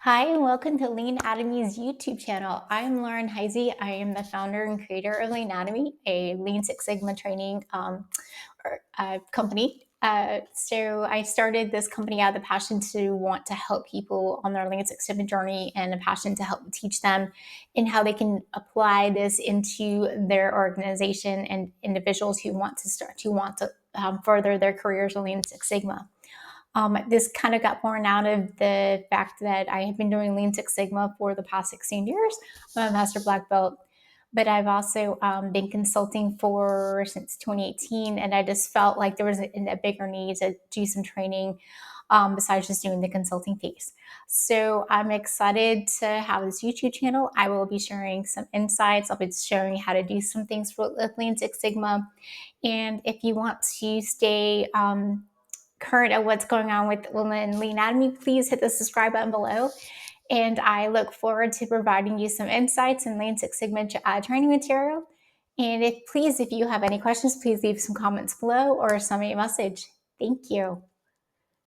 Hi, and welcome to Leanademy's YouTube channel. I am Lauren Heisey. I am the founder and creator of Leanademy, a Lean Six Sigma training company. So I started this company out of the passion to want to help people on their Lean Six Sigma journey and a passion to help teach them in how they can apply this into their organization and individuals who want to further their careers in Lean Six Sigma. This kind of got born out of the fact that I have been doing Lean Six Sigma for the past 16 years. I'm a Master Black Belt, but I've also been consulting for since 2018, and I just felt like there was a bigger need to do some training besides just doing the consulting piece. So I'm excited to have this YouTube channel. I will be sharing some insights. I'll be showing how to do some things with Lean Six Sigma. And if you want to stay current of what's going on with Leanademy, please hit the subscribe button below. And I look forward to providing you some insights and Lean Six Sigma training material. And if you have any questions, please leave some comments below or send me a message. Thank you.